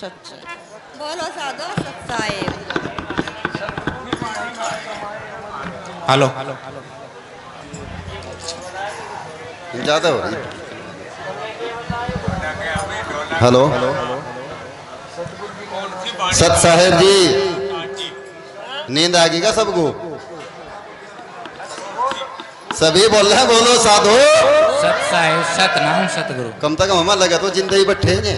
सच्चा। बोलो साधो सच्चा है। हेलो ज्यादा हो रही। हेलो सत साहेब जी, नींद आ गई क्या सबको? सभी बोल रहे हैं बोलो साधो सत साहेब सतनाम सतगुरु। कम तक हमारा लगा तो जिंदगी बैठे हैं।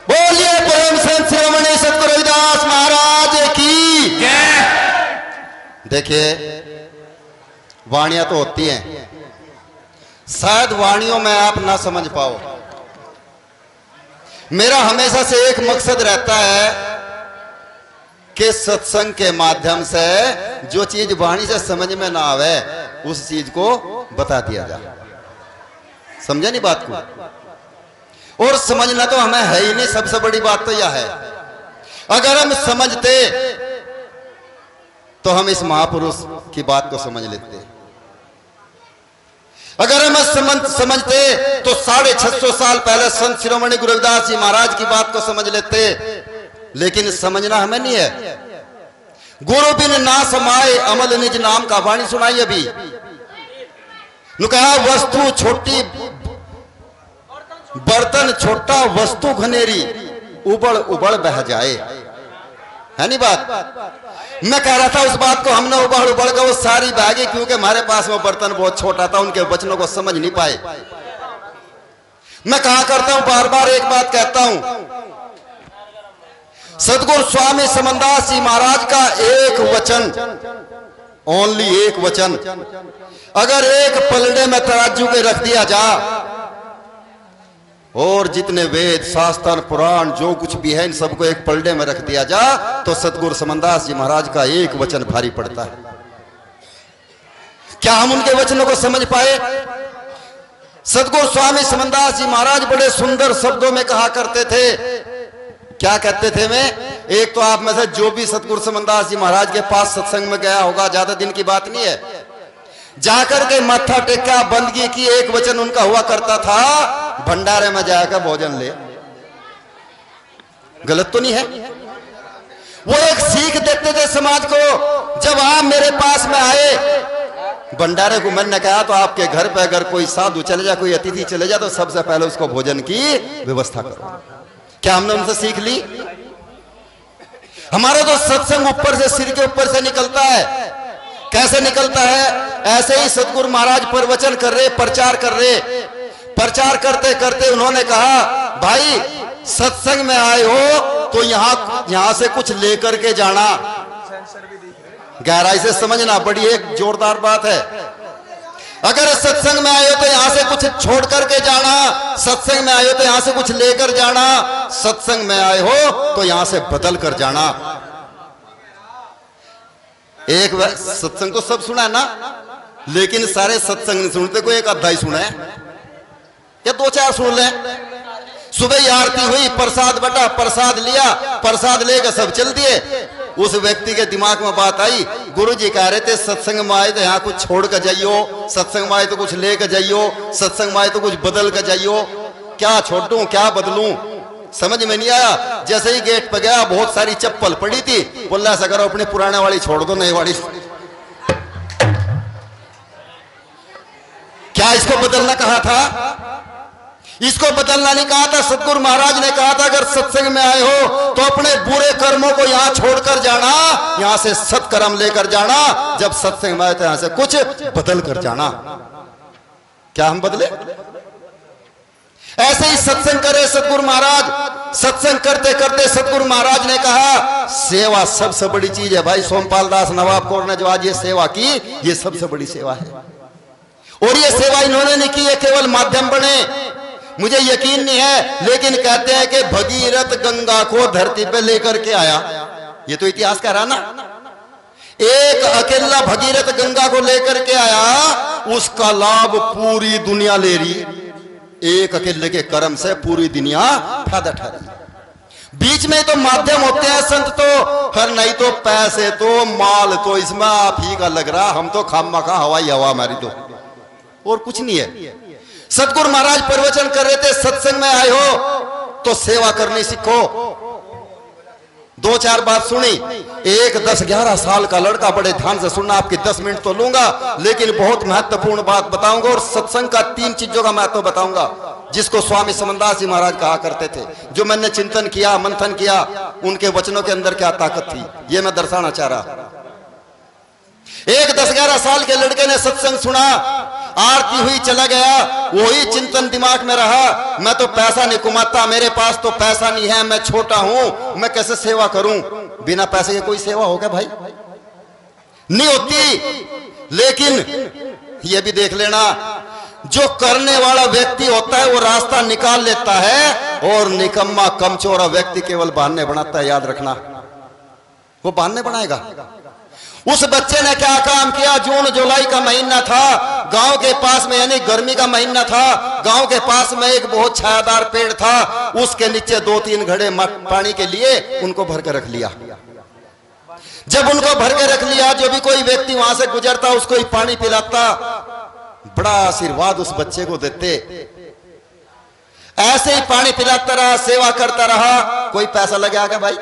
बोलिए परम संत शिरोमणि सतगुरु रविदास महाराज की जय। देखिए वाणियां तो होती हैं, शायद वाणियों में आप ना समझ पाओ। मेरा हमेशा से एक मकसद रहता है कि सत्संग के माध्यम से जो चीज वाणी से समझ में ना आवे उस चीज को बता दिया जाए। समझे नहीं बात को? और समझना तो हमें है ही नहीं। सबसे बड़ी बात तो यह है, अगर हम समझते तो हम इस महापुरुष की बात को समझ लेते। अगर हम समझते तो 650 साल पहले संत शिरोमणि गुरु रविदास जी महाराज की बात को समझ लेते। लेकिन समझना हमें नहीं है। गुरु बिन ना समाए अमल निज नाम का वाणी सुनाई अभी। नु कहा वस्तु छोटी बर्तन छोटा वस्तु घनेरी उबड़ उबड़ बह जाए, है नहीं बात? मैं कह रहा था उस बात को हमने उबड़ उबड़ कर वो सारी बह क्योंकि हमारे पास वो बर्तन बहुत छोटा था, उनके वचनों को समझ नहीं पाए। मैं कहा करता हूं, बार बार एक बात कहता हूं, सतगुरु स्वामी समनदास जी महाराज का एक वचन, ओनली एक वचन, अगर एक पलड़े में तराजू के रख दिया जा और जितने वेद शास्त्र पुराण जो कुछ भी है इन सबको एक पलड़े में रख दिया जा तो सतगुरु समनदास जी महाराज का एक वचन भारी पड़ता है। क्या हम उनके वचनों को समझ पाए? सतगुरु स्वामी समनदास जी महाराज बड़े सुंदर शब्दों में कहा करते थे। क्या कहते थे? मैं एक तो आप में से जो भी सतगुरु समनदास जी महाराज के पास सत्संग में गया होगा, ज्यादा दिन की बात नहीं है, जाकर के माथा टेका बंदगी की, एक वचन उनका हुआ करता था, भंडारे में जाकर भोजन ले। गलत तो नहीं है? वो एक सीख देते थे समाज को। जब आप मेरे पास में आए भंडारे को, मैंने कहा तो आपके घर पे अगर कोई साधु चले जाए, कोई अतिथि चले जाए तो सबसे पहले उसको भोजन की व्यवस्था करो। क्या हमने उनसे सीख ली? हमारा तो सत्संग ऊपर से, सिर के ऊपर से निकलता है। कैसे निकलता है? ऐसे ही सतगुरु महाराज प्रवचन कर रहे, प्रचार कर रहे, प्रचार करते करते उन्होंने कहा, भाई सत्संग में आए हो तो यहां से कुछ लेकर के जाना। गहराई से समझना, बड़ी एक जोरदार बात है। अगर सत्संग में आए हो तो यहां से कुछ छोड़ करके जाना, सत्संग में आए हो तो यहां से कुछ लेकर जाना, सत्संग में आए हो तो यहां से बदल कर जाना। एक सत्संग तो सब सुना है ना, लेकिन सारे सत्संग नहीं सुनते, कोई एक अध्याय सुना है या 2-4 सुन ले। सुबह आरती हुई, प्रसाद बटा, प्रसाद लिया, प्रसाद लेकर सब चल दिए। उस व्यक्ति के दिमाग में बात आई, गुरु जी कह रहे थे सत्संग में आए तो यहाँ कुछ छोड़ कर जाइयो, सत्संग में आए तो कुछ लेकर जाइयो, सत्संग में आए तो कुछ बदल कर जाइयो। क्या छोड़ूं क्या बदलूं समझ में नहीं आया। जैसे ही गेट पर गया बहुत सारी चप्पल पड़ी थी, बोला ऐसा करो अपनी पुराने वाली छोड़ दो, नई वाली। क्या इसको बदलना कहा था? इसको बदलना नहीं कहा था। सतगुरु महाराज ने कहा था अगर सत्संग में आए हो तो अपने बुरे कर्मों को यहां छोड़कर जाना, यहां से सत्कर्म लेकर जाना। जब सत्संग में आए तो यहां से कुछ बदल कर जाना। क्या हम बदले? ऐसे ही सत्संग करे सतगुरु महाराज। सत्संग करते करते सतगुरु महाराज ने कहा सेवा सबसे बड़ी चीज है भाई। सोमपाल दास नवाब कौर ने जो आज ये सेवा की, ये सबसे बड़ी सेवा है। और ये सेवा इन्होंने नहीं की, ये केवल माध्यम बने, मुझे यकीन नहीं है, लेकिन कहते हैं कि भगीरथ गंगा को धरती पे लेकर के आया। ये तो इतिहास कह रहा ना, एक अकेला भगीरथ गंगा को लेकर के आया, उसका लाभ पूरी दुनिया ले रही। एक अकेले के कर्म से पूरी दुनिया फायदा उठा रही। बीच में तो माध्यम होते हैं संत तो, फिर नहीं तो पैसे तो माल तो इसमें आप ही का लग रहा। हम तो खामखा हवाई हवा हमारी तो, और कुछ नहीं है। सतगुरु महाराज प्रवचन कर रहे थे, सत्संग में आए हो तो सेवा करनी सीखो। दो चार बात सुनी। एक 10-11 साल का लड़का, बड़े ध्यान से सुनना, आपकी 10 मिनट तो लूंगा, लेकिन बहुत महत्वपूर्ण बात बताऊंगा और सत्संग का 3 चीजों का महत्व बताऊंगा, जिसको स्वामी समनदास जी महाराज कहा करते थे। जो मैंने चिंतन किया, मंथन किया, उनके वचनों के अंदर क्या ताकत थी, ये मैं दर्शाना चाह रहा। एक 10-11 साल के लड़के ने सत्संग सुना, आरती हुई, चला गया। वही चिंतन दिमाग में रहा, मैं तो पैसा नहीं कमाता, मेरे पास तो पैसा नहीं है, मैं छोटा हूं, मैं कैसे सेवा करूं। बिना पैसे के कोई सेवा होगा भाई? नहीं होती। लेकिन यह भी देख लेना, जो करने वाला व्यक्ति होता है वो रास्ता निकाल लेता है, और निकम्मा कमचोरा व्यक्ति केवल बहाने बनाता है। याद रखना, वो बहाने बनाएगा। उस बच्चे ने क्या काम किया? जून जुलाई का महीना था, गांव के पास में, यानी गर्मी का महीना था, गांव के पास में एक बहुत छायादार पेड़ था, उसके नीचे 2-3 घड़े पानी के लिए उनको भर के रख लिया। जब उनको भर के रख लिया, जो भी कोई व्यक्ति वहां से गुजरता उसको ही पानी पिलाता, बड़ा आशीर्वाद उस बच्चे को देते। ऐसे ही पानी पिलाता रहा, सेवा करता रहा। कोई पैसा लगा क्या भाई?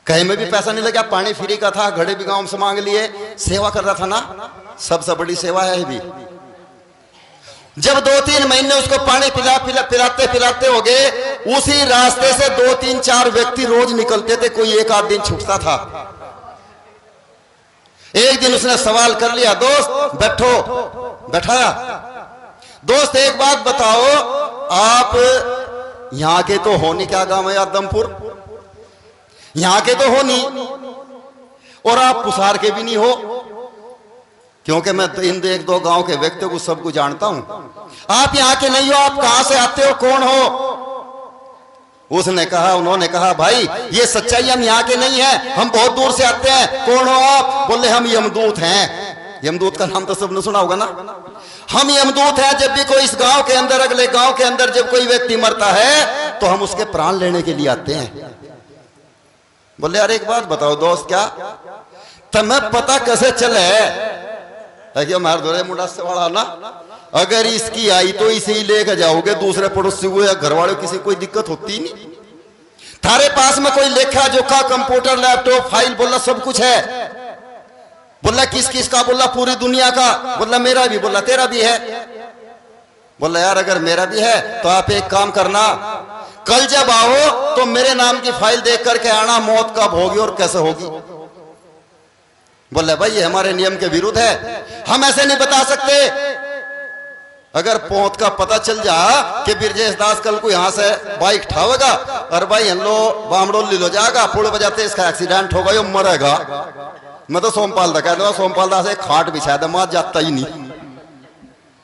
कहीं में भी पैसा नहीं लगा, पानी फ्री का था, घड़े भी गांव से मांग लिए, सेवा कर रहा था ना। सबसे बड़ी सेवा है भी। जब 2-3 महीने उसको पानी पिलाते पिलाते हो गए, उसी रास्ते से 2-3-4 व्यक्ति रोज निकलते थे, कोई एक आध दिन छूटता था। एक दिन उसने सवाल कर लिया, दोस्त बैठो, बैठाया। दोस्त एक बात बताओ, आप यहां के तो हो नहीं, क्या गांव है आदमपुर, यहां के तो हो नहीं, और आप पुसार के भी नहीं हो, क्योंकि मैं इन 1-2 गांव के व्यक्तियों को सबको जानता हूं। आप यहां के नहीं हो, आप कहां से आते हो, कौन हो? उन्होंने कहा भाई ये सच्चाई, हम यहाँ के नहीं हैं, हम बहुत दूर से आते हैं। कौन हो आप? बोले हम यमदूत हैं। यमदूत का नाम तो सबने सुना होगा ना। हम यमदूत हैं, जब भी कोई इस गांव के अंदर, अगले गांव के अंदर जब कोई व्यक्ति मरता है तो हम उसके प्राण लेने के लिए आते हैं। बोले यार एक बात बताओ दोस्त, क्या तुम्हें पता कैसे चले मार दो मुंडा से वाला ना, अगर इसकी आई तो इसे ही लेकर जाओगे, दूसरे पड़ोसी को या घर वालों किसी कोई दिक्कत होती नहीं। थारे पास में कोई लेखा जोखा, कंप्यूटर, लैपटॉप, फाइल, बोला सब कुछ है। बोला किस किस का? बोला पूरी दुनिया का। बोला मेरा भी। बोला तेरा भी है। बोला यार अगर मेरा भी है तो आप एक काम करना, कल जब आओ तो मेरे नाम की फाइल देख करके आना, मौत कब होगी और कैसे होगी। बोले भाई ये हमारे नियम के विरुद्ध है, हम ऐसे नहीं बता सकते। अगर पौध का पता चल जा कि बिरजेश दास कल को यहां से बाइक ठावेगा और भाई हम लोग बामड़ोली लो जाएगा, पुल बजाते इसका एक्सीडेंट होगा, यो मरेगा, मैं तो सोमपाल दा कह दूंगा, सोमपाल दास एक खाट बिछा दे, मां जाता ही नहीं,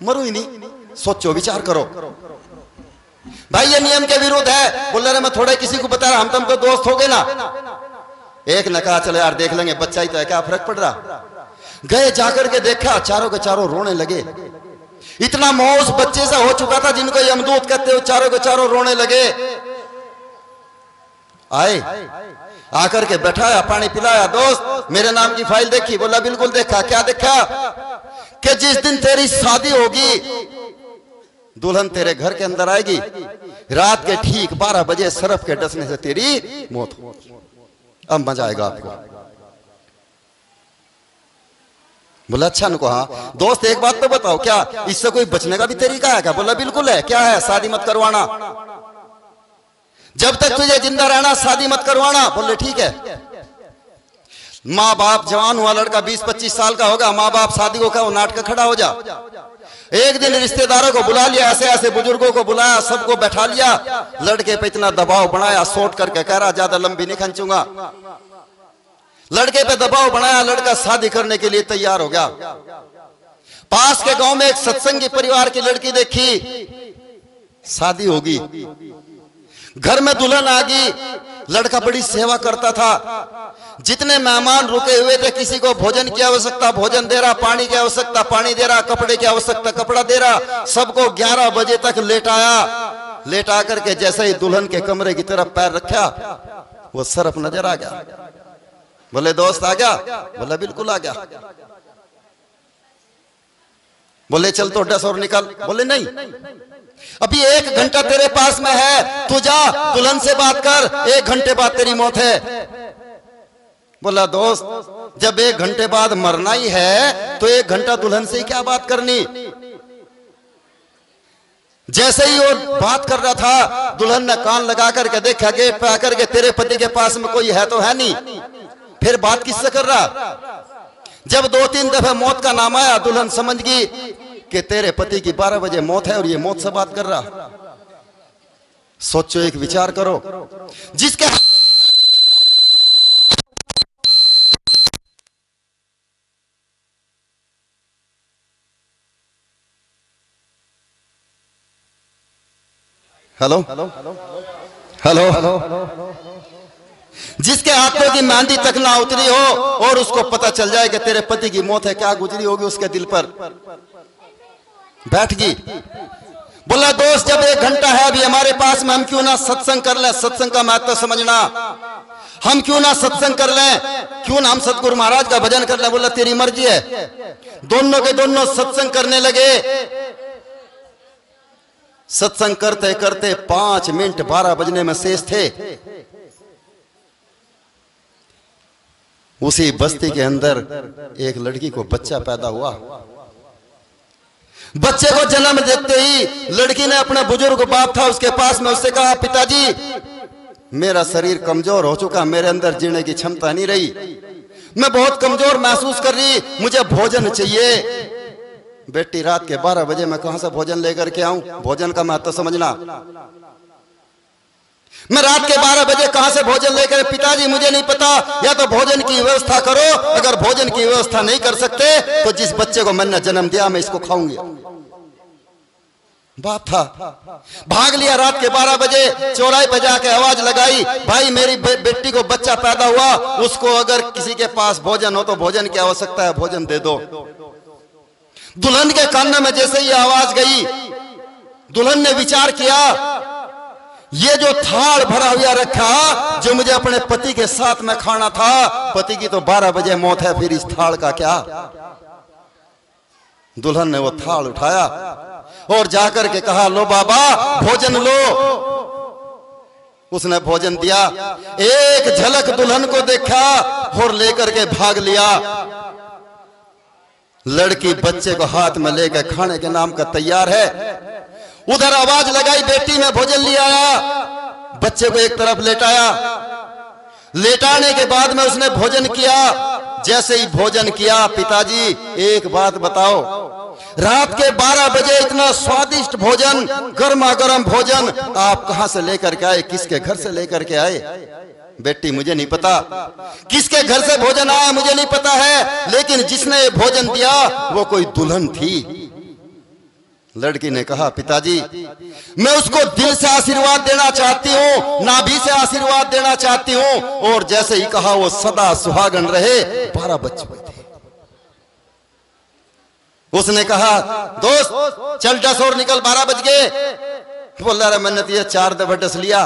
मरू ही नहीं। सोचो, विचार करो भाई, ये नियम के विरुद्ध है। बोल रहे मैं थोड़े किसी को बता रहा, हम तुम तो दोस्त हो गए ना। एक ने कहा चलो यार देख लेंगे, बच्चा ही तो है, क्या फर्क पड़ रहा। गए जाकर के देखा, चारों के चारों रोने लगे। इतना मोह उस बच्चे से हो चुका था जिनको यमदूत कहते हो, चारों के चारों रोने लगे। आए, आकर के बैठाया, पानी पिलाया, दोस्त मेरे नाम की फाइल देखी? बोला बिल्कुल देखा। क्या देखा? कि जिस दिन तेरी शादी होगी दुल्हन तेरे घर के अंदर आएगी, रात के ठीक 12 बजे सरफ के डसने से तेरी मौत हो। अब मजा आएगा आपको। बोला अच्छा न कहा, दोस्त एक बात तो बताओ, क्या इससे कोई बचने का भी तरीका है क्या? बोला बिल्कुल है। क्या है? शादी मत करवाना, जब तक तुझे जिंदा रहना शादी मत करवाना। बोले ठीक है। माँ बाप, जवान हुआ लड़का 20-25 साल का होगा, माँ बाप शादी को कहा नाटक खड़ा हो जा। एक दिन रिश्तेदारों को बुला लिया, ऐसे ऐसे बुजुर्गों को बुलाया, सबको बैठा लिया, लड़के पे इतना दबाव बनाया, सोट करके कह रहा ज्यादा लंबी नहीं खींचूंगा। लड़के पे दबाव बनाया, लड़का शादी करने के लिए तैयार हो गया। पास के गांव में एक सत्संगी परिवार की लड़की देखी, शादी होगी, घर में दुल्हन आ गई। लड़का बड़ी सेवा करता था, जितने मेहमान रुके हुए थे किसी को भोजन की आवश्यकता भोजन दे रहा, पानी की आवश्यकता पानी दे रहा, कपड़े की आवश्यकता कपड़ा दे रहा। सबको 11 बजे तक लेटाया। लेटा करके जैसे ही दुल्हन के कमरे की तरफ पैर रखा, वो सरफ नजर आ गया। बोले दोस्त आ गया? बोला बिल्कुल आ गया। बोले चल तो डस और निकल। बोले नहीं, अभी 1 घंटा तेरे पास में है, तू जा दुल्हन से बात कर, 1 घंटे बाद तेरी मौत है। बोला दोस्त जब 1 घंटे बाद मरना ही है तो 1 घंटा दुल्हन से ही क्या बात करनी। जैसे ही वो बात कर रहा था, दुल्हन ने कान लगा करके देखा, गेट पे आकर के तेरे पति के पास में कोई है तो है नहीं, फिर बात किससे कर रहा। जब 2-3 दफे मौत का नाम आया, दुल्हन समझ गई कि तेरे पति की 12 बजे मौत है और ये मौत से बात कर रहा। सोचो, एक विचार करो, जिसके हेलो हेलो जिसके हाथों की मेहंदी तक ना उतरी हो और उसको पता चल जाए कि तेरे पति की मौत है, क्या गुजरी होगी उसके दिल पर। बैठ गई। बोला दोस्त जब 1 घंटा है अभी हमारे पास में, हम क्यों ना सत्संग कर लें। सत्संग का महत्व समझना, हम क्यों ना सत्संग कर लें, क्यों ना हम सतगुरु महाराज का भजन कर लें। बोला तेरी मर्जी है। दोनों के दोनों सत्संग करने लगे। सत्संग करते करते 5 मिनट 12 बजने में शेष थे। उसी बस्ती के अंदर एक लड़की को बच्चा पैदा हुआ। बच्चे को जन्म देते ही लड़की ने अपना बुजुर्ग बाप था उसके पास में, उससे कहा पिताजी मेरा शरीर कमजोर हो चुका, मेरे अंदर जीने की क्षमता नहीं रही, मैं बहुत कमजोर महसूस कर रही, मुझे भोजन चाहिए। बेटी रात के 12 बजे मैं कहां से भोजन लेकर के आऊं। भोजन का महत्व समझना। मैं रात के 12 बजे कहां से भोजन लेकर। पिताजी मुझे नहीं पता, या तो भोजन की व्यवस्था करो, अगर भोजन की व्यवस्था नहीं कर सकते तो जिस बच्चे को मैंने जन्म दिया मैं इसको खाऊंगी। बात था, भाग लिया। रात के 12 बजे चौराहे पे जाके आवाज लगाई, भाई मेरी बेटी को बच्चा पैदा हुआ, उसको अगर किसी के पास भोजन हो तो भोजन की आवश्यकता है, भोजन दे दो। दुल्हन के कान में जैसे ही आवाज गई, दुल्हन ने विचार किया, ये जो थाल भरा हुआ रखा जो मुझे अपने पति के साथ में खाना था, पति की तो 12 बजे मौत है, फिर इस थाल का क्या। दुल्हन ने वो थाल उठाया और जाकर के कहा लो बाबा भोजन लो। उसने भोजन दिया। एक झलक दुल्हन को देखा और लेकर के भाग लिया। लड़की बच्चे को हाथ में लेकर खाने के नाम का तैयार है। उधर आवाज लगाई, बेटी में भोजन ले आया। बच्चे को एक तरफ लेटाया। लेटाने के बाद में उसने भोजन किया। जैसे ही भोजन किया, पिताजी एक बात बताओ, रात के 12 बजे इतना स्वादिष्ट भोजन, गर्मा गर्म भोजन आप कहां से लेकर के आए, किसके घर से लेकर के आए। बेटी मुझे नहीं पता किसके घर से भोजन आया, मुझे नहीं पता है, लेकिन जिसने भोजन दिया वो कोई दुल्हन थी। लड़की ने कहा पिताजी मैं उसको दिल से आशीर्वाद देना चाहती हूँ, नाभि से आशीर्वाद देना चाहती हूँ। और जैसे ही कहा वो सदा सुहागन रहे। 12 बच्चे थे। उसने कहा दोस्त चल डस और निकल, 12 बज गए। बोला रे मैंने तुझे 4 दफे डस लिया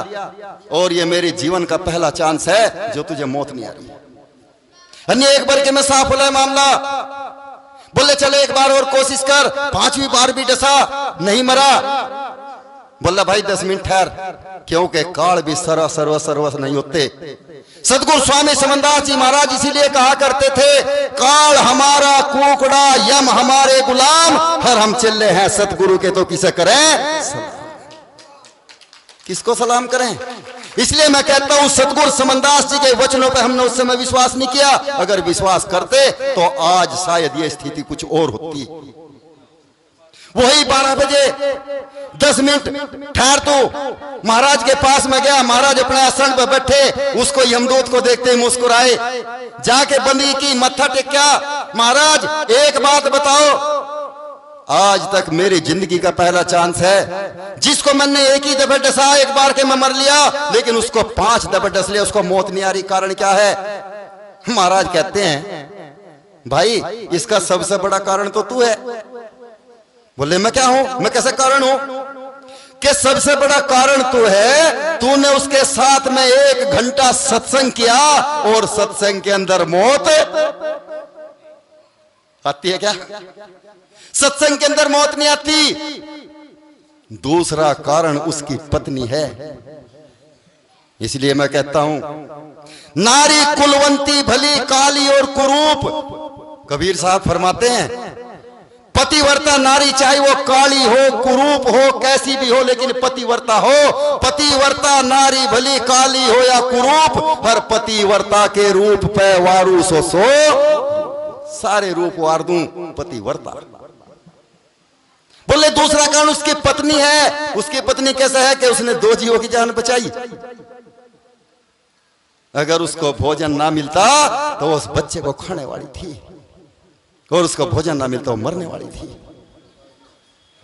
और ये मेरे जीवन का पहला चांस है जो तुझे मौत नहीं आ रही। अन्य एक बार के में साफ हो मामला। बोले चले एक बार और कोशिश कर। 5वीं बार भी डसा, नहीं मरा। बोला भाई 10 मिनट ठहर, क्योंकि काल भी सर्वस नहीं होते। सतगुरु स्वामी समनदास जी महाराज इसीलिए कहा करते थे, काल हमारा कुकड़ा यम हमारे गुलाम, हर हम चिल्ले हैं सतगुरु के तो किसे करें, किसको सलाम करें। इसलिए मैं कहता हूं सतगुरु समनदास जी के वचनों पे हमने उस समय विश्वास नहीं किया। अगर विश्वास करते तो आज शायद ये स्थिति कुछ और होती। वही 12 बजे 10 मिनट ठहर तो महाराज के पास में गया। महाराज अपने आसन पर बैठे, उसको यमदूत को देखते ही मुस्कुराए। जाके बंदी की, मत्था टेका। महाराज एक बात बताओ, आज तक मेरी जिंदगी का पहला चांस है, जिसको मैंने एक ही दफे डसा, एक बार के मैं मर लिया, लेकिन उसको 5 दफे डस लिया, उसको मौत नहीं आ रही, कारण क्या है। महाराज कहते हैं भाई इसका सबसे बड़ा कारण तो तू है। बोले मैं क्या हूं, मैं कैसे कारण हूं। कि सबसे बड़ा कारण तू है, तूने उसके साथ में 1 घंटा सत्संग किया और सत्संग के अंदर मौत आती है क्या। सत्संग के अंदर मौत नहीं आती। दूसरा कारण उसकी पत्नी है। इसलिए मैं कहता हूं, नारी कुलवंती भली काली और कुरूप। कबीर साहब फरमाते हैं, पतिव्रता नारी चाहे वो काली हो, कुरूप हो, कैसी भी हो, लेकिन पतिव्रता हो। पतिव्रता नारी भली काली हो या कुरूप, हर पतिव्रता के रूप पे वारू सो सारे रूप वार दूं पतिव्रता। बोले दूसरा कारण उसकी पत्नी है। उसकी पत्नी कैसा है कि उसने 2 जीवों की जान बचाई। अगर उसको भोजन ना मिलता तो उस बच्चे को खाने वाली थी, और उसको भोजन ना मिलता वो मरने वाली थी।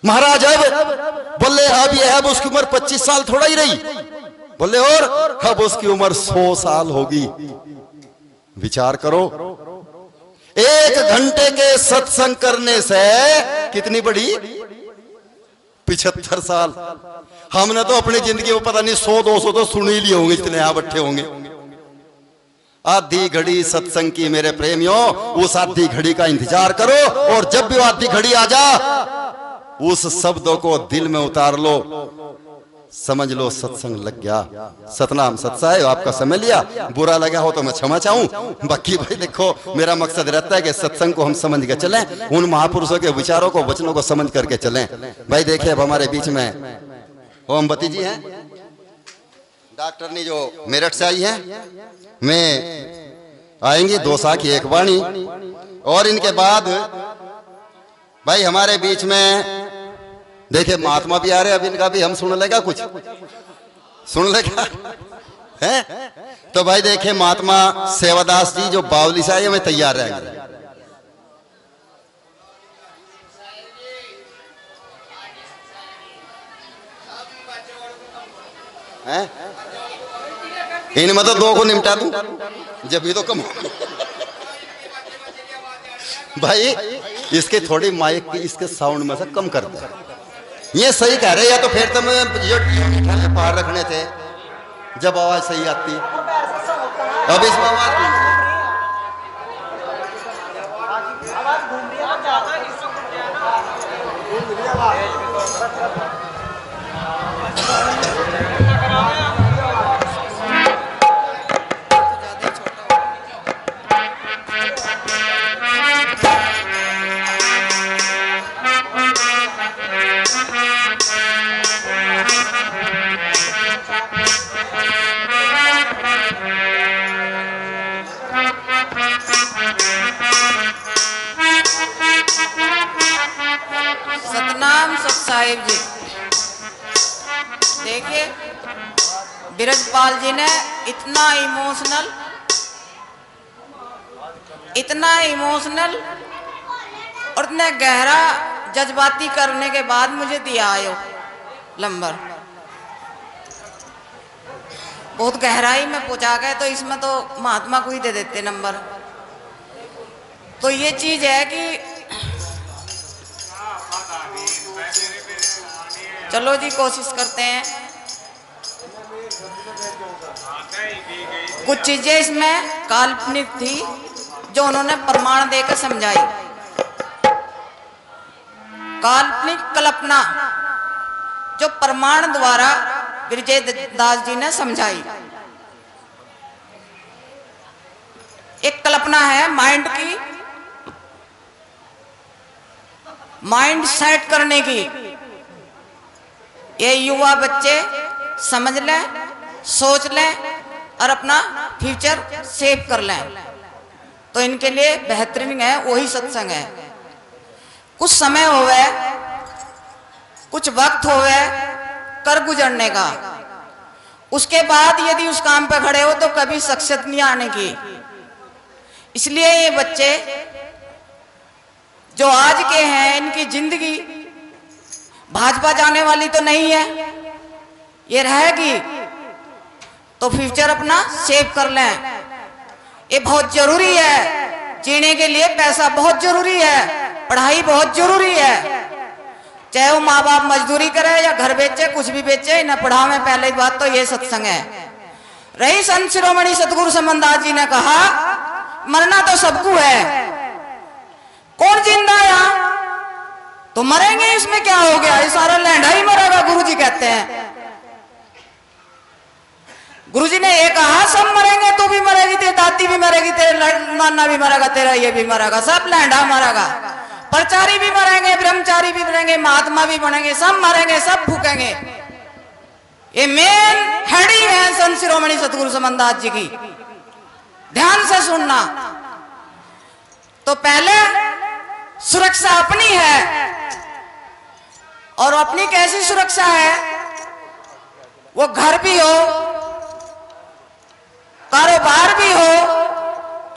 महाराज अब बोले अब ये अब उसकी उम्र 25 साल थोड़ा ही रही। बोले और अब उसकी उम्र 100 साल होगी। विचार करो, 1 घंटे के सत्संग करने से कितनी बड़ी 75 साल। हमने तो अपनी जिंदगी में पता नहीं 100-200 तो सुन ही लिए होंगे, इतने यहां बैठे होंगे। आधी घड़ी सत्संग की मेरे प्रेमियों, उस आधी घड़ी का इंतजार करो, और जब भी वो आधी घड़ी आ जा, उस शब्दों को दिल में उतार लो, समझ लो सत्संग लग गया। सतनाम सत्साय। आपका समय लिया, बुरा लगा हो तो मैं क्षमा चाहूं। बाकी भाई देखो, मेरा मकसद रहता है कि सत्संग को हम समझ के चलें, उन महापुरुषों के विचारों को, वचनों को समझ करके चलें। भाई देखिए, अब हमारे बीच में ओमवती जी हैं, डॉक्टरनी जो मेरठ से आई हैं, में आएंगी 2 साखी 1 वाणी, और इनके बाद भाई हमारे बीच में देखिए महात्मा भी आ रहे हैं। अब इनका भी हम सुन लेगा, कुछ सुन लेगा है। तो भाई देखिए महात्मा सेवादास जी जो बावली से आए, में तैयार रहेंगे। इनमें तो 2 को निपटा दूं, जब भी तो कम भाई इसके थोड़ी माइक की इसके साउंड में से कम कर दे। ये सही कह रहे, या तो फिर तुम्हें जो पार रखने थे जब आवाज सही आती। अब इसमें आवाज साहिब जी देखिए, बिरजपाल जी ने इतना इमोशनल और इतना गहरा जज्बाती करने के बाद मुझे दिया आयो नंबर। बहुत गहराई में पहुंचा गए, तो इसमें तो महात्मा को ही दे देते नंबर। तो ये चीज है कि चलो जी कोशिश करते हैं। कुछ चीजें इसमें काल्पनिक थी जो उन्होंने प्रमाण देकर समझाई। काल्पनिक कल्पना जो प्रमाण द्वारा विजय दास जी ने समझाई। एक कल्पना है माइंड की, माइंड सेट करने की। ये युवा बच्चे समझ लें, सोच लें और अपना फ्यूचर सेव कर लें, तो इनके लिए बेहतरीन है, वही सत्संग है। कुछ समय होवे, कुछ वक्त होवे कर गुजरने का, उसके बाद यदि उस काम पे खड़े हो तो कभी शख्सियत नहीं आने की। इसलिए ये बच्चे जो आज के हैं, इनकी जिंदगी भाजपा जाने वाली तो नहीं है, ये रहेगी, तो फ्यूचर अपना सेव कर लें। ये बहुत जरूरी है, जीने के लिए पैसा बहुत जरूरी है, पढ़ाई बहुत जरूरी है। चाहे वो माँ बाप मजदूरी करे या घर बेचे, कुछ भी बेचे, इन्हें पढ़ावे। पहले बात तो ये सत्संग है। रही संत शिरोमणि सतगुरु समनदास जी ने कहा, मरना तो सबको है, कौन जिंदा है? तो मरेंगे, इसमें क्या हो गया, ये सारा लैंडा ही मरेगा, गुरुजी कहते हैं। गुरुजी ने ये कहा सब मरेंगे, तू भी मरेगी, तेरी दादी भी मरेगी, तेरे नाना भी मरेगा, तेरा ये भी मरेगा, सब लैंडा मरेगा। प्रचारी भी मरेंगे, ब्रह्मचारी भी मरेंगे, महात्मा भी बनेंगे, सब मरेंगे, सब फूकेंगे। ये मेन हेडी है संत शिरोमणि सतगुरु समनदास जी की, ध्यान से सुनना। तो पहले सुरक्षा अपनी है, और अपनी कैसी सुरक्षा है, वो घर भी हो, कारोबार भी हो।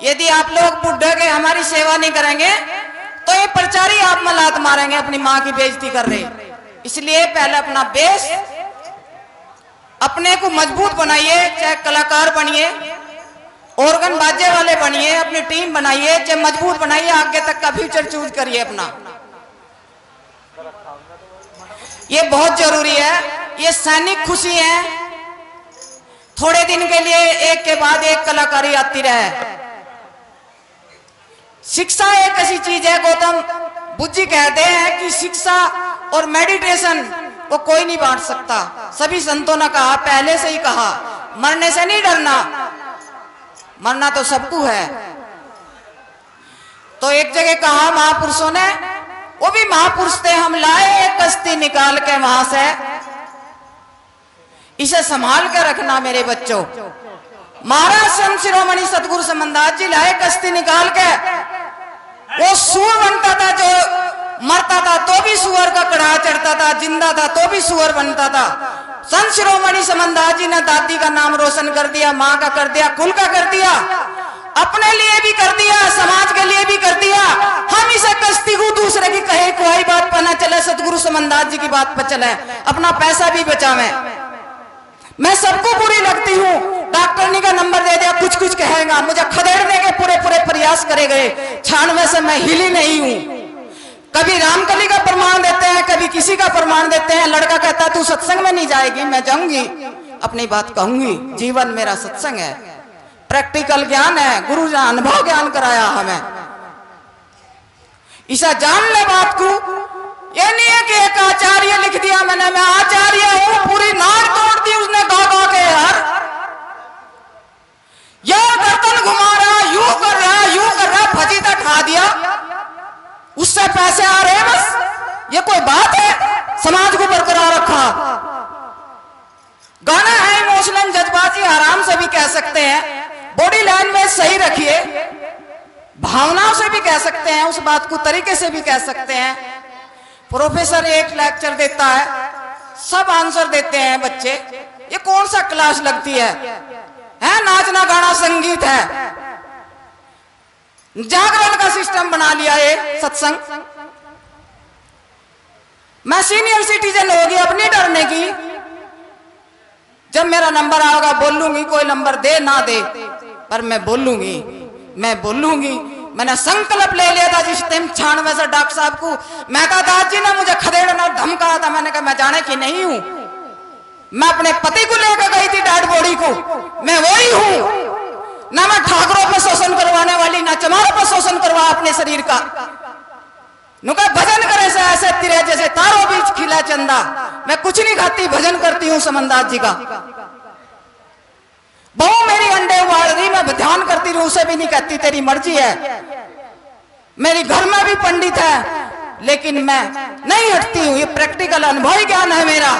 यदि आप लोग बुढ़े के हमारी सेवा नहीं करेंगे तो ये प्रचारी आप मलात मारेंगे, अपनी मां की बेइज्जती कर रहे। इसलिए पहले अपना बेस, अपने को मजबूत बनाइए, चाहे कलाकार बनिए, ऑर्गन बाजे वाले बनिए, अपनी टीम बनाइए, चाहे मजबूत बनाइए, आगे तक का फ्यूचर चूज करिए अपना। ये बहुत जरूरी है। ये सैनिक खुशी है, थोड़े दिन के लिए एक के बाद एक कलाकारी आती रहे। शिक्षा एक ऐसी चीज है, गौतम बुद्ध जी कहते हैं कि शिक्षा और मेडिटेशन वो कोई नहीं बांट सकता। सभी संतों ने कहा, पहले से ही कहा, मरने से नहीं डरना, मरना तो सबको है। तो एक जगह कहा महापुरुषों ने, वो भी महापुरुष थे, हम लाए एक कश्ती निकाल के वहां से, इसे संभाल के रखना मेरे बच्चों। महाराज संत शिरोमणि सतगुरु समनदास जी लाए कश्ती निकाल के, वो सूअर बनता था, जो मरता था तो भी सूअर का कड़ा चढ़ता था, जिंदा था तो भी सूअर बनता था। संत शिरोमणि समनदास जी ने दादी का नाम रोशन कर दिया, मां का कर दिया, कुल का कर दिया, अपने लिए भी कर दिया, समाज के लिए भी कर दिया। हम इसे कश्ती को दूसरे की कहे कोई बात पर न चले, सतगुरु समनदास जी की बात पर चले, अपना पैसा भी बचावे। मैं सबको बुरी लगती हूँ, डॉक्टर ने का नंबर दे दिया, कुछ कुछ कहेगा, मुझे खदेड़ने के पूरे पूरे प्रयास करे गए, 96 से मैं हिली नहीं हूँ। कभी रामकली का प्रमाण देते हैं, कभी किसी का प्रमाण देते हैं। लड़का कहता है तू सत्संग में नहीं जाएगी, मैं जाऊंगी, अपनी बात कहूंगी। जीवन मेरा सत्संग है, प्रैक्टिकल ज्ञान है, गुरु ने अनुभव ज्ञान कराया हमें। इसे जान ले बात को, ये नहीं है कि एक आचार्य लिख दिया मैंने, मैं आचार्य हूं, पूरी नाड़ तोड़ दी उसने गा गा के। यार गर्दन घुमा रहा, यूं कर रहा, यूं कर रहा, फजीता ठा दिया, उससे पैसे आ रहे हैं बस। ये कोई बात है? समाज को बरकरार रखा। गाना है इमोशनल, जज्बाती, आराम से भी कह सकते हैं, बॉडी लैंग्वेज सही रखिए, भावनाओं से भी कह सकते हैं, उस बात को तरीके से भी कह सकते हैं। प्रोफेसर एक लेक्चर देता है, सब आंसर देते हैं बच्चे, ये कौन सा क्लास लगती है? नाचना गाना संगीत है, जागरण का सिस्टम बना लिया ये सत्संग। मैं सीनियर सिटीजन होगी, अब नहीं डरने की। जब मेरा नंबर आएगा बोलूंगी, कोई नंबर दे ना दे, पर मैं बोलूंगी, मैं बोलूंगी। मैंने संकल्प ले लिया था जिस टाइम 96 से डॉक्टर साहब को, मैं कहा दास जी ने मुझे खदेड़ना धमकाया था, मैंने कहा मैं जाने की नहीं हूं। मैं अपने पति को लेकर गई थी डेड बॉडी को, मैं वही हूं। ना मैं ठाकरों पर शोषण करवाने वाली, ना चमारों पर शोषण करवा अपने शरीर का। नुका भजन करे से ऐसे तिरे जैसे तारों बीच खिला चंदा। मैं कुछ नहीं खाती, भजन करती हूँ समनदास जी का। बहु मेरी अंडे उबाल रही, मैं ध्यान करती रहूं, उसे भी नहीं कहती तेरी मर्जी है। मेरी घर में भी पंडित है, लेकिन मैं नहीं हटती हूं। ये प्रैक्टिकल अनुभवी ज्ञान है मेरा,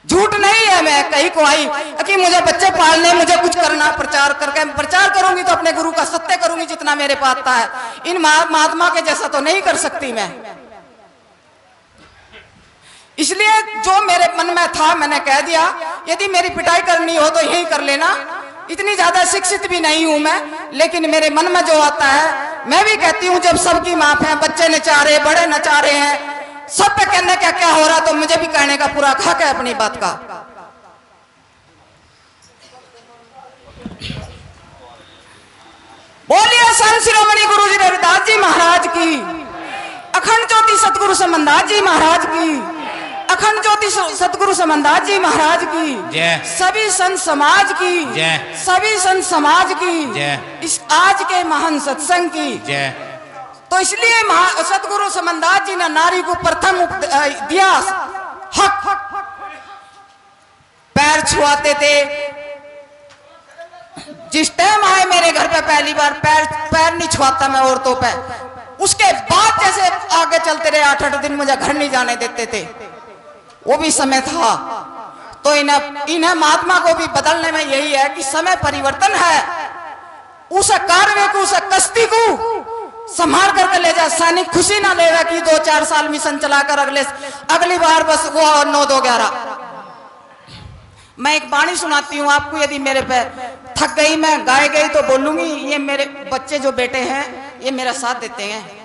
झूठ नहीं है। मैं कहीं को आई कि मुझे बच्चे पालने, मुझे कुछ करना, प्रचार करके प्रचार करूंगी तो अपने गुरु का सत्य करूंगी जितना मेरे पास आता है। इन महात्मा के जैसा तो नहीं कर सकती मैं। इसलिए जो मेरे मन में था मैंने कह दिया, यदि मेरी पिटाई करनी हो तो यही कर लेना। इतनी ज्यादा शिक्षित भी नहीं हूं मैं, लेकिन मेरे मन में जो आता है मैं भी कहती हूं। जब सबकी माफ है, बच्चे नचा रहे, बड़े नचा रहे हैं, सब पे कहने क्या क्या हो रहा, तो मुझे भी कहने का पूरा हक है अपनी बात का। बोलिए संत शिरोमणि गुरु जी रविदास जी महाराज की, अखंड ज्योति सतगुरु समनदास जी महाराज की, अखंड ज्योति सतगुरु समनदास जी महाराज की, सभी संत समाज की, सभी संत समाज की, इस आज के महान सत्संग की। तो इसलिए सतगुरु समनदास जी ने नारी को प्रथम दिया हक। पैर छुआते थे। जिस टाइम आए मेरे घर पे पहली बार पैर नहीं छुआता मैं औरतों पे। उसके बाद जैसे आगे चलते रहे 8-8 दिन मुझे घर नहीं जाने देते थे। वो भी समय था। तो इन्हें महात्मा को भी बदलने में यही है कि समय परिवर्तन है। उस कार्य को, उस कश्ती को संभाल करके ले जा। सैनिक खुशी ना लेगा कि 2-4 साल मिशन चलाकर अगली बार बस वो 9-2-11। मैं एक वाणी सुनाती हूँ आपको। यदि मेरे पे थक गई, मैं गाय गई तो बोलूंगी। ये मेरे बच्चे जो बेटे हैं ये मेरा साथ देते हैं।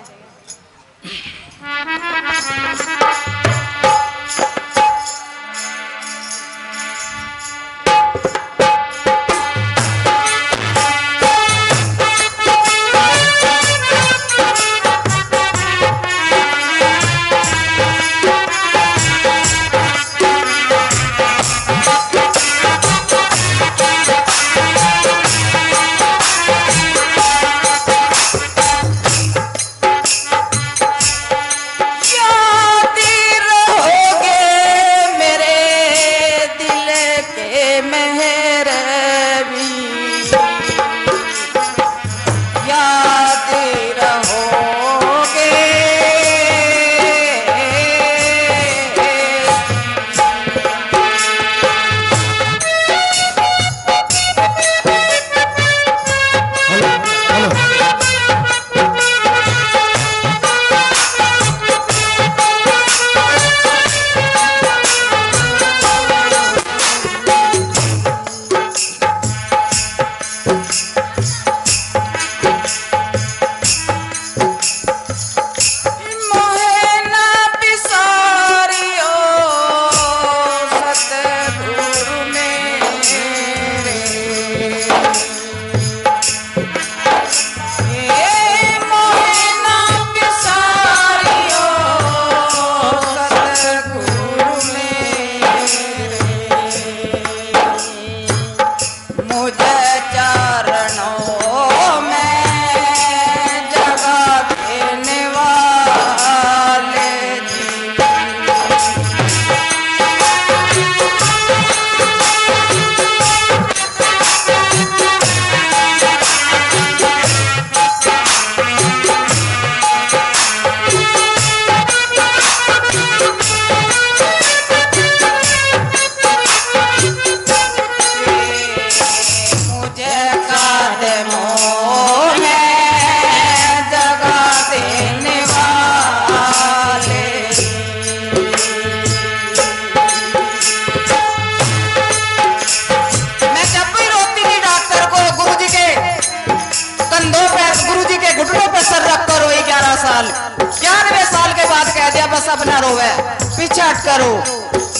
साल 91 साल के बाद कह दिया बस अब ना रोवे, पीछे हट करो।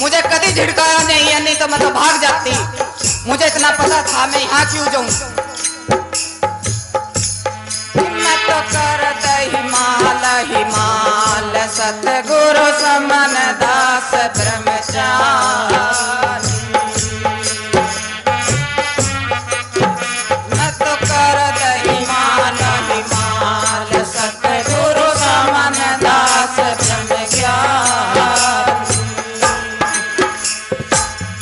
मुझे कभी झिड़काया नहीं है, नहीं तो मैं तो भाग जाती। मुझे इतना पता था मैं यहाँ क्यों जाऊं। मैं तो करत हिमाल सतगुरु समन दास ब्रह्मचारी। मैं तो करत हिमाल सतगुरु समन दास ब्रह्मचारी।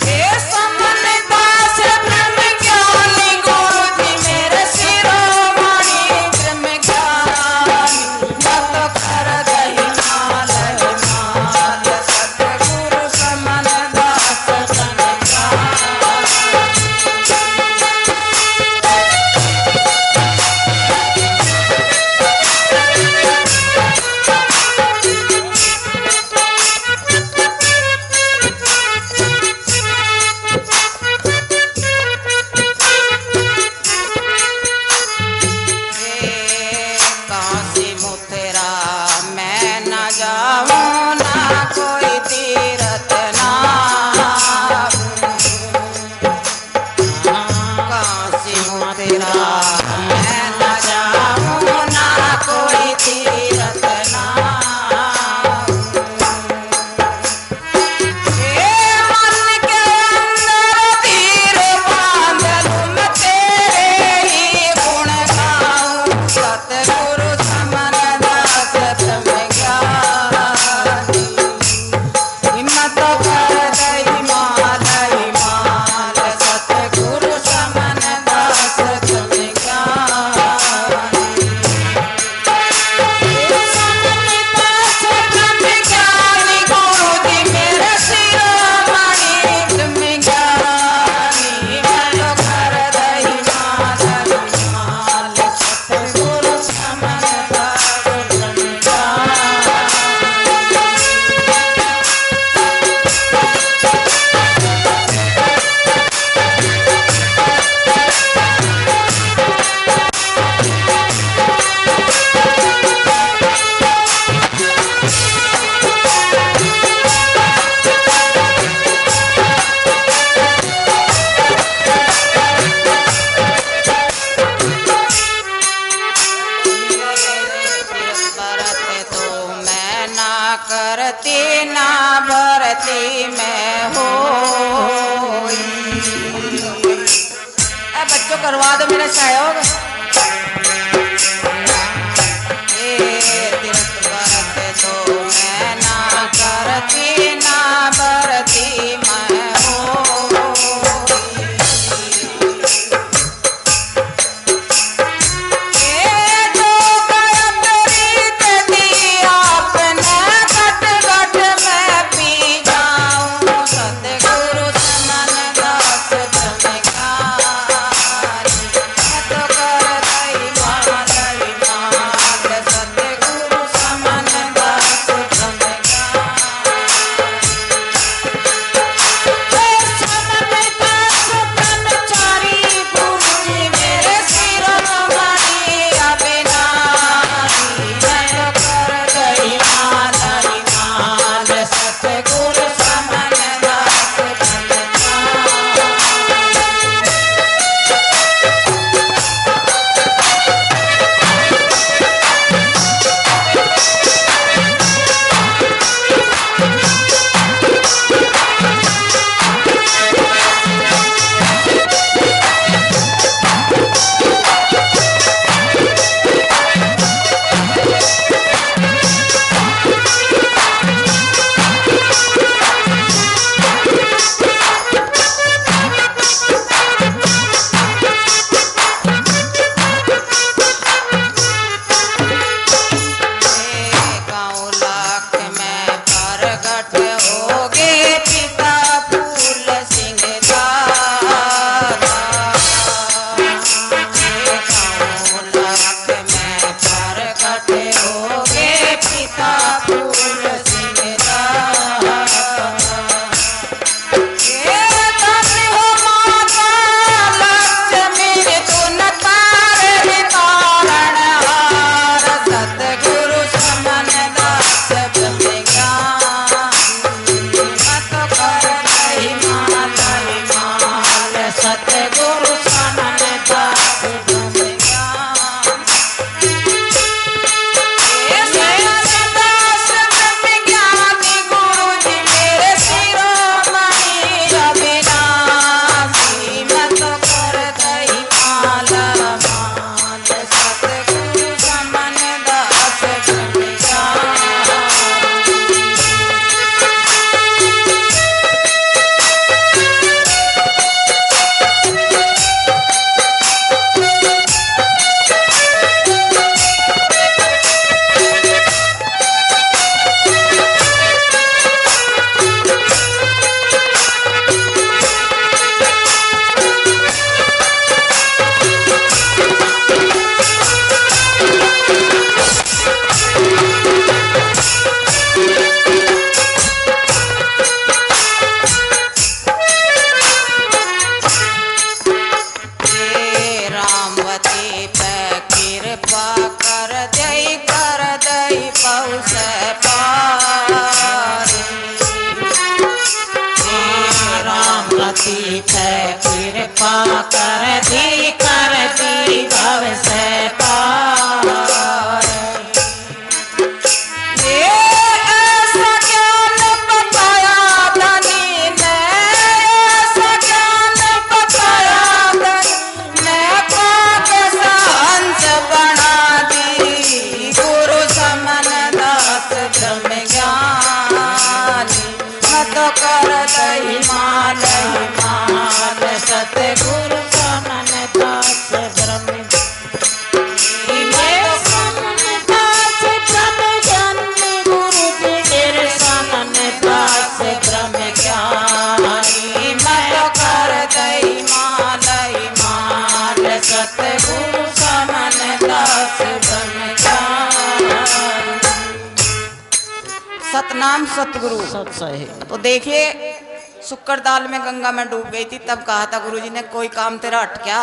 हे समन दास ब्रह्मज्ञानी गुरु जी मेरे शिरोमणि ब्रह्मज्ञानी। मैं तो करत हिमाल सतगुरु समन दास करती ना भरती मैं हो। बच्चों करवा दो मेरा सहयोग। तीर्थ व्रत तो मैं ना करती ना भरती मैं हो। सतनाम सतगुरु। तो देखिए शुक्र दाल में गंगा में डूब गई थी, तब कहा था गुरुजी ने कोई काम तेरा अटक्या,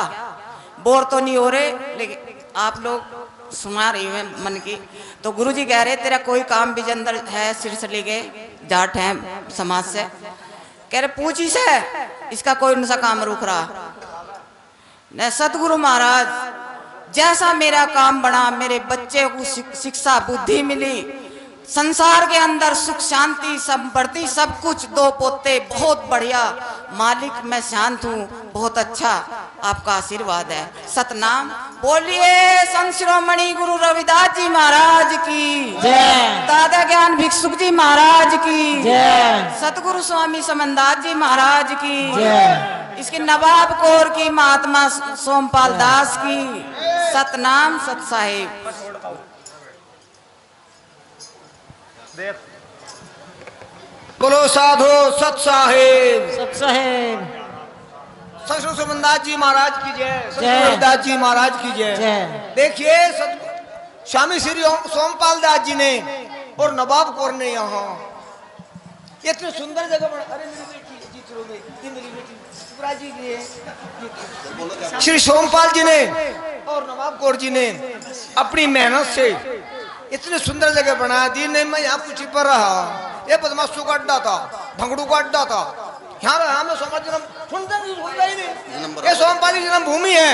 बोर तो नहीं हो रहे, लेकिन आप लोग सुना रही हैं मन की। तो गुरुजी कह रहे तेरा कोई काम भी अंदर है, सिर से लेके जाट है समाज से, कह रहे पूछ ही से इसका कोई सा काम रुक रहा न। सतगुरु महाराज जैसा मेरा काम बना, मेरे बच्चे को शिक्षा बुद्धि मिली, संसार के अंदर सुख शांति संपत्ति सब कुछ, 2 पोते, बहुत बढ़िया मालिक, मैं शांत हूँ, बहुत अच्छा आपका आशीर्वाद है। सतनाम बोलिए संत शिरोमणि गुरु रविदास जी महाराज की जय। दादा ज्ञान भिक्षुक जी महाराज की जय। सतगुरु स्वामी समनदास जी महाराज की जय। इसकी नवाब कौर की, महात्मा सोमपाल दास की। सतनाम सत साहिब। बोलो साधो सत साहेब, सत साहेब सतगुरु सुमनदास जी महाराज की जय, जय। सतगुरु रविदास जी महाराज की जय। जय। देखिए स्वामी श्री सोमपाल दास जी ने और नवाब कौर ने यहाँ इतनी सुंदर जगह बना। अरे मेरी बेटी जीत रो गई, ये मेरी बेटी शिवरा जी की है। श्री सोमपाल जी ने और नवाब कौर जी ने अपनी मेहनत से इतनी सुंदर जगह बना दी। नहीं मैं यहाँ कुछ पर रहा, ये बदमाशों का अड्डा था, भंगड़ू का अड्डा था। यहाँ रहा मैं समझ सुनता ही नहीं। ये सोमपाल की जन्म भूमि है,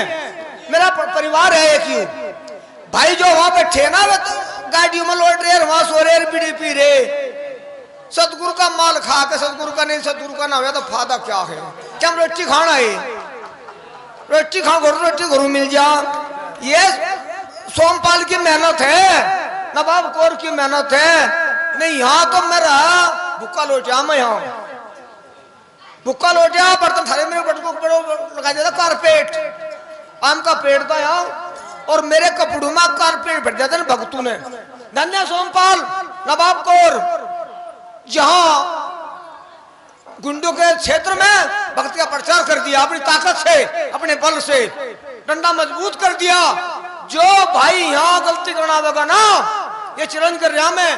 मेरा परिवार है एक ही। भाई जो वहां बैठे ना गाड़ियों में लौट रहे, वहां सो रहे, बीड़ी पी रहे, सतगुरु का माल खा के सतगुरु का नहीं, सतगुरु का ना हुआ तो फायदा क्या है? क्या हम रोटी खाना है? रोटी खाओ घरों, रोटी घरों मिल जा। ये सोमपाल की मेहनत है, नवाब कौर की मेहनत है। नहीं यहाँ तो मैं रहा भूखा लौटा, मैं यहाँ भूखा लौटा। बर्तन थारे मेरे बटकों को लगा दिया था कारपेट, आम का पेड़ था यहाँ, और मेरे कपड़ों में कारपेट भर दिया था भक्तों ने। धन्य सोमपाल नवाब कौर, जहां गुंडों के क्षेत्र में भक्ति का प्रचार कर दिया, अपनी ताकत से, अपने बल से डंडा मजबूत कर दिया। जो भाई यहाँ गलती करना होगा ना, ये चैलेंज कर रहा मैं,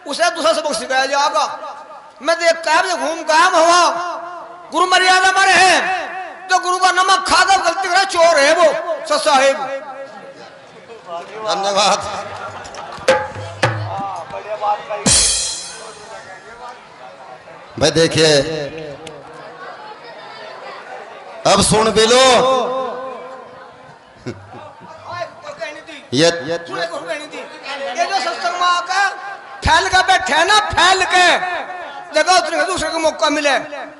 उसे दूसरा सबक सिखाया जाएगा। मैं देख कैब घूम कायम हुआ, गुरु मर्यादा मारे हैं, जो गुरु का नमक खाकर गलती करा चोर है वो। सत साहेब धन्यवाद। भाई देखिए, अब सुन भी लो। ये जो सत्संग में आकर फैल के बैठे ना, फैल के जगह उतरे, दूसरे को मौका मिले,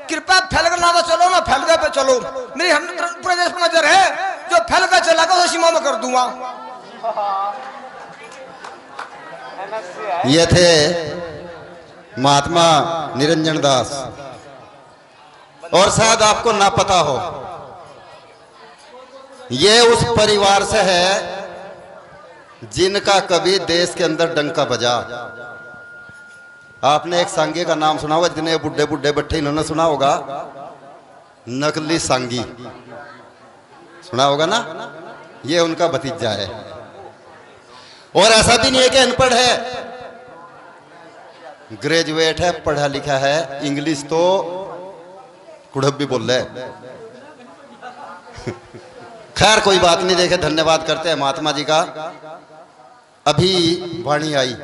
कृपया फैल कर ना तो चलो ना, फैल के पे चलो। मेरी पूरे देश पर नजर है, जो फैल कर चला उसे सीमा में कर दूंगा। ये थे महात्मा निरंजन दास, और शायद आपको ना पता हो, ये उस परिवार से है जिनका कभी देश के अंदर डंका बजा। आपने एक सांगी का नाम सुना होगा, जितने बुढ़े बुढ़े बैठे इन्होंने सुना होगा, नकली सांगी सुना होगा ना। ये उनका भतीजा है, और ऐसा भी नहीं है कि अनपढ़ है, ग्रेजुएट है, पढ़ा लिखा है, इंग्लिश तो कुड़ब भी बोल रहे। खैर कोई बात नहीं, देखे धन्यवाद करते हैं महात्मा जी का। अभी वाणी आई।